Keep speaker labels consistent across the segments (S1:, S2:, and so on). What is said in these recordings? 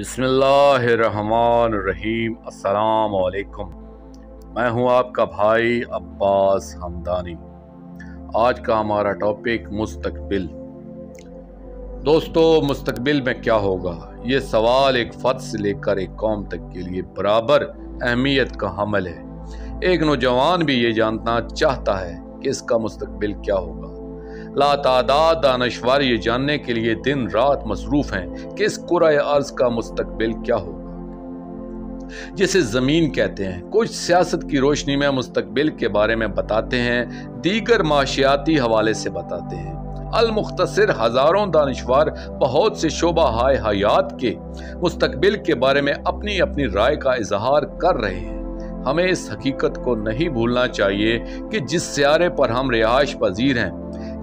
S1: बिस्मिल्लाहिर्रहमानिर्रहीम। अस्सलाम वालेकुम। मैं हूं आपका भाई अब्बास हमदानी। आज का हमारा टॉपिक मुस्तकबिल। दोस्तों, मुस्तकबिल में क्या होगा, ये सवाल एक फ़र्द से लेकर एक कौम तक के लिए बराबर अहमियत का हमल है। एक नौजवान भी ये जानना चाहता है कि इसका मुस्तकबिल क्या होगा। लातादाद दानश्वर ये जानने के लिए दिन रात मसरूफ़ हैं कि इस कुराए अर्ज़ का मुस्तकबिल क्या होगा, जिसे ज़मीन कहते हैं। कुछ सियासत की रोशनी में मुस्तकबिल के बारे में बताते हैं, दीगर माशियाती हवाले से बताते हैं। अल-मुख्तसर हज़ारों दानश्वर बहुत से शोबा हयात के मुस्तकबिल के बारे में अपनी अपनी राय का इजहार कर रहे हैं। हमें इस हकीकत को नहीं भूलना चाहिए कि जिस सियारे पर हम रिहाइश पजीर हैं,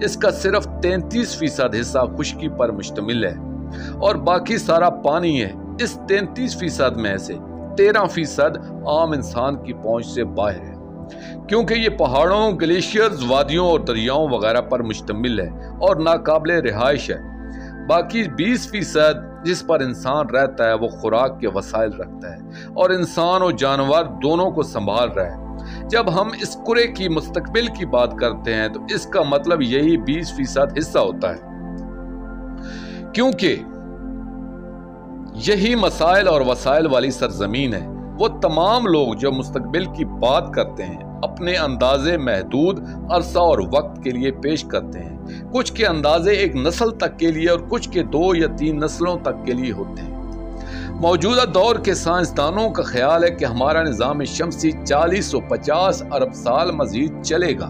S1: इसका सिर्फ 33% हिस्सा खुश्की पर मुश्तमिल है और बाकी सारा पानी है। इस 33% में से 13% आम इंसान की पहुंच से बाहर है, क्योंकि ये पहाड़ों, ग्लेशियर्स, वादियों और दरियाओं वगैरह पर मुश्तमिल है और नाकाबिले रिहाइश है। बाकी 20% जिस पर इंसान रहता है वो खुराक के वसाइल रखता है और इंसान और जानवर दोनों को संभाल रहा है। जब हम इस कुरे की मुस्तकबिल की बात करते हैं तो इसका मतलब यही 20% हिस्सा होता है, क्योंकि यही मसाइल और वसाइल वाली सरजमीन है। वो तमाम लोग जो मुस्तकबिल की बात करते हैं अपने अंदाजे महदूद अरसा और वक्त के लिए पेश करते हैं। कुछ के अंदाजे एक नस्ल तक के लिए और कुछ के 2 या 3 नस्लों तक के लिए होते हैं। मौजूदा दौर के साइंसदानों का ख्याल है कि हमारा निज़ाम शमसी 40-50 अरब साल मजीद चलेगा।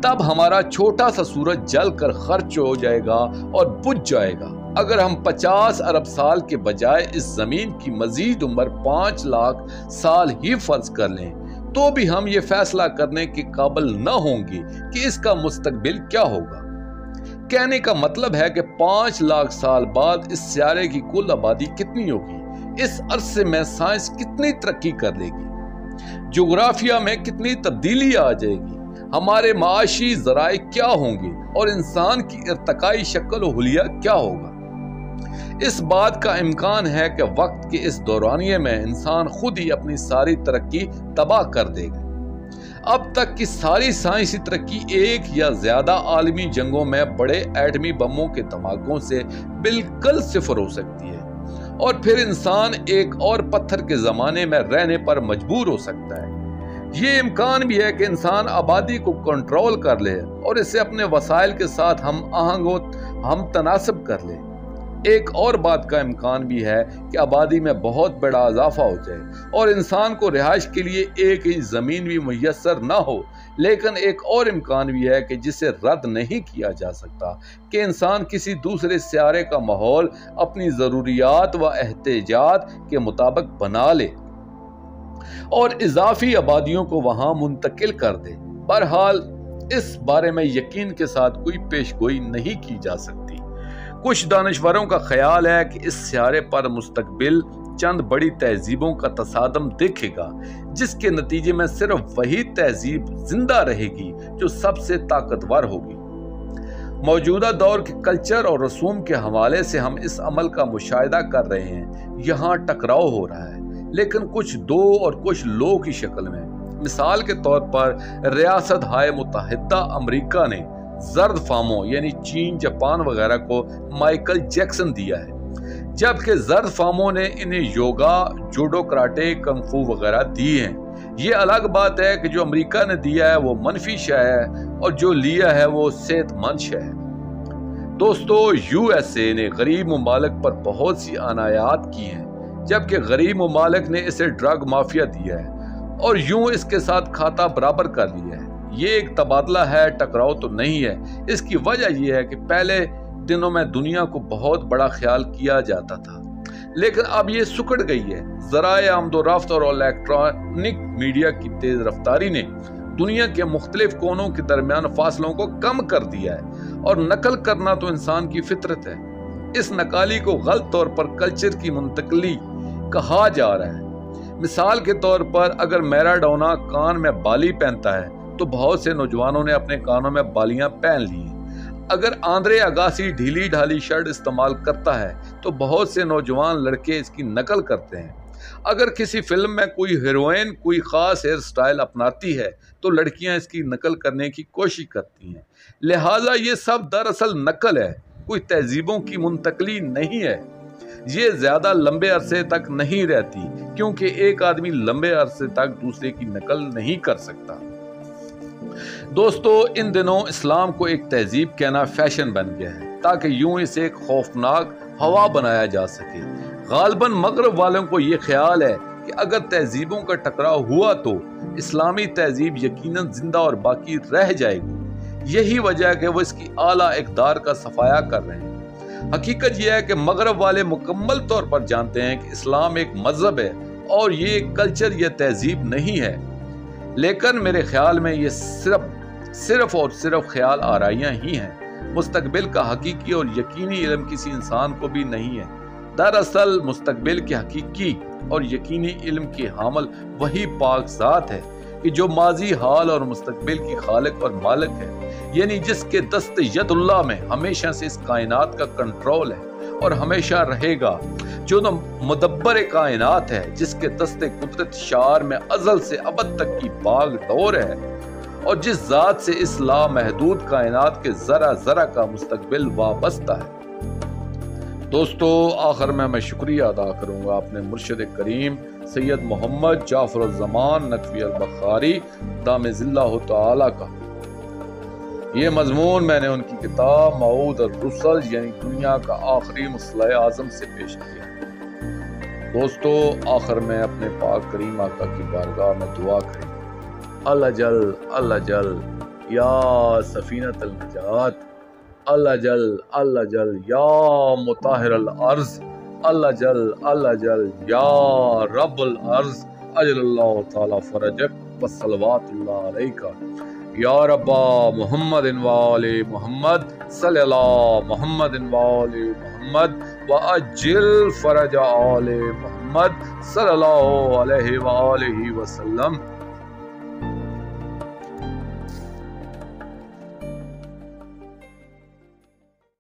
S1: तब हमारा छोटा सा सूरज जल कर खर्च हो जाएगा और बुझ जाएगा। अगर हम 50 अरब साल के बजाय इस जमीन की मजीद उम्र 5 लाख साल ही फर्ज कर लें, तो भी हम ये फैसला करने के काबिल न होंगे कि इसका मुस्तकबिल क्या होगा। कहने का मतलब है कि 5 लाख साल बाद इस सियारे की कुल आबादी कितनी होगी, इस अरसे में साइंस कितनी तरक्की कर लेगी, जोग्राफिया में कितनी तब्दीली आ जाएगी, हमारे माशी ज़राए क्या होंगे और इंसान की इर्तकाई शक्ल और हुलिया क्या होगा। इस बात का इम्कान है कि वक्त के इस दौरानिये में इंसान खुद ही अपनी सारी तरक्की तबाह कर देगा। अब तक की सारी साइंसी तरक्की एक या ज्यादा आलमी जंगों में बड़े एटमी बमों के धमाकों से बिल्कुल सिफर हो सकती है और फिर इंसान एक और पत्थर के जमाने में रहने पर मजबूर हो सकता है। ये इम्कान भी है कि इंसान आबादी को कंट्रोल कर ले और इसे अपने वसाइल के साथ हम तनासब कर ले। एक और बात का इम्कान भी है कि आबादी में बहुत बड़ा इजाफा हो जाए और इंसान को रिहाइश के लिए एक इंच ज़मीन भी मुयस्सर ना हो। लेकिन एक और इम्कान भी है कि जिसे रद्द नहीं किया जा सकता कि इंसान किसी दूसरे सियारे का माहौल अपनी ज़रूरियात व एहतियाजात के मुताबिक बना ले और इजाफी आबादियों को वहाँ मुंतकिल कर दे। बहरहाल इस बारे में यकीन के साथ कोई पेशगोई नहीं की जा सकती। कुछ दानिशवरों का ख्याल है कि इस सियारे पर मुस्तकबिल चंद बड़ी तहजीबों का तसादम देखेगा, जिसके नतीजे में सिर्फ वही तहजीब जिंदा रहेगी जो सबसे ताकतवर होगी। मौजूदा दौर के कल्चर और रसूम के हवाले से हम इस अमल का मुशाहिदा कर रहे हैं। यहाँ टकराव हो रहा है, लेकिन कुछ दो और कुछ लो की शक्ल में। मिसाल के तौर पर रियासत हाय मुत्तहिदा अमरीका ने जर्द फामों यानी चीन, जापान वगैरह को माइकल जैक्सन दिया है, जबकि जर्द फामों ने इन्हें योगा, जूडो, कराटे, कंग फू वगैरह दिए हैं। ये अलग बात है कि जो अमेरिका ने दिया है वो मनफी शय है और जो लिया है वो सेहतमंद शय है। दोस्तों, यूएसए ने गरीब ममालिक पर बहुत सी अनायात की हैं, जबकि गरीब ममालिक ने इसे ड्रग माफिया दिया है और यूं इसके साथ खाता बराबर कर लिया है। ये एक तबादला है, टकराव तो नहीं है। इसकी वजह यह है कि पहले दिनों में दुनिया को बहुत बड़ा ख्याल किया जाता था, लेकिन अब ये सुकड़ गई है। ज़राए आमदोरफ्त और इलेक्ट्रॉनिक मीडिया की तेज रफ्तारी ने दुनिया के मुख्तलिफ कोनों के दरमियान फासलों को कम कर दिया है और नकल करना तो इंसान की फितरत है। इस नकाली को गलत तौर पर कल्चर की मुंतकली कहा जा रहा है। मिसाल के तौर पर अगर मैराडोना कान में बाली पहनता है तो बहुत से नौजवानों ने अपने कानों में बालियां पहन ली। اگر آندرے اگاسی ڈھیلی ڈھالی شرٹ استعمال کرتا ہے تو بہت سے نوجوان لڑکے اس کی نقل کرتے ہیں۔ اگر کسی فلم میں کوئی ہیروئن کوئی خاص ہیئر سٹائل اپناتی ہے تو لڑکیاں اس کی نقل کرنے کی کوشش کرتی ہیں۔ لہٰذا یہ سب دراصل نقل ہے، کوئی تہذیبوں کی منتقلی نہیں ہے۔ یہ زیادہ لمبے عرصے تک نہیں رہتی کیونکہ ایک آدمی لمبے عرصے تک دوسرے کی نقل نہیں کر سکتا۔ دوستو، ان دنوں اسلام کو ایک تہذیب کہنا فیشن بن گیا ہے تاکہ یوں اسے ایک خوفناک ہوا بنایا جا سکے۔ غالباً مغرب والوں کو یہ خیال ہے کہ اگر تہذیبوں کا ٹکراؤ ہوا تو اسلامی تہذیب یقیناً زندہ اور باقی رہ جائے گی۔ یہی وجہ ہے کہ وہ اس کی اعلیٰ اقدار کا صفایا کر رہے ہیں۔ حقیقت یہ ہے کہ مغرب والے مکمل طور پر جانتے ہیں کہ اسلام ایک مذہب ہے اور یہ ایک کلچر یا تہذیب نہیں ہے، لیکن میرے خیال میں یہ صرف اور صرف خیال آرائیاں ہی ہیں۔ مستقبل کا حقیقی اور یقینی علم کسی انسان کو بھی نہیں ہے۔ دراصل مستقبل کے حقیقی اور یقینی علم کی حامل وہی پاک ذات ہے کہ جو ماضی، حال اور مستقبل کی خالق اور مالک ہے، یعنی جس کے دست ید اللہ میں ہمیشہ سے اس کائنات کا کنٹرول ہے اور ہمیشہ رہے گا، جو مدبر کائنات ہے، جس کے دست قدرت شعار میں ازل سے ابد تک کی باغ ڈور ہے، اور جس ذات سے اس لامحدود کائنات کے ذرہ ذرہ کا مستقبل وابستہ ہے۔ دوستو، آخر میں شکریہ ادا کروں گا اپنے مرشد کریم سید محمد جعفر الزمان نقوی البخاری دام ذلہ تعالی کا۔ یہ مضمون میں نے ان کی کتاب موعود الرسل یعنی دنیا کا آخری مصلح اعظم سے پیش کیا۔ دوستو، آخر میں اپنے پاک کریم آقا کی بارگاہ میں دعا کریں، اللہ جل یا سفینۃ النجات، اللہ جل یا مطہر الارض، اللہ جل یا رب الارض، اجل اللہ تعالی فرجک وصلوات اللہ علیکہ یا رب محمد وآل محمد صلی اللہ محمد وآل محمد وعجل فرج آل محمد صلی اللہ علیہ وآلہ وسلم۔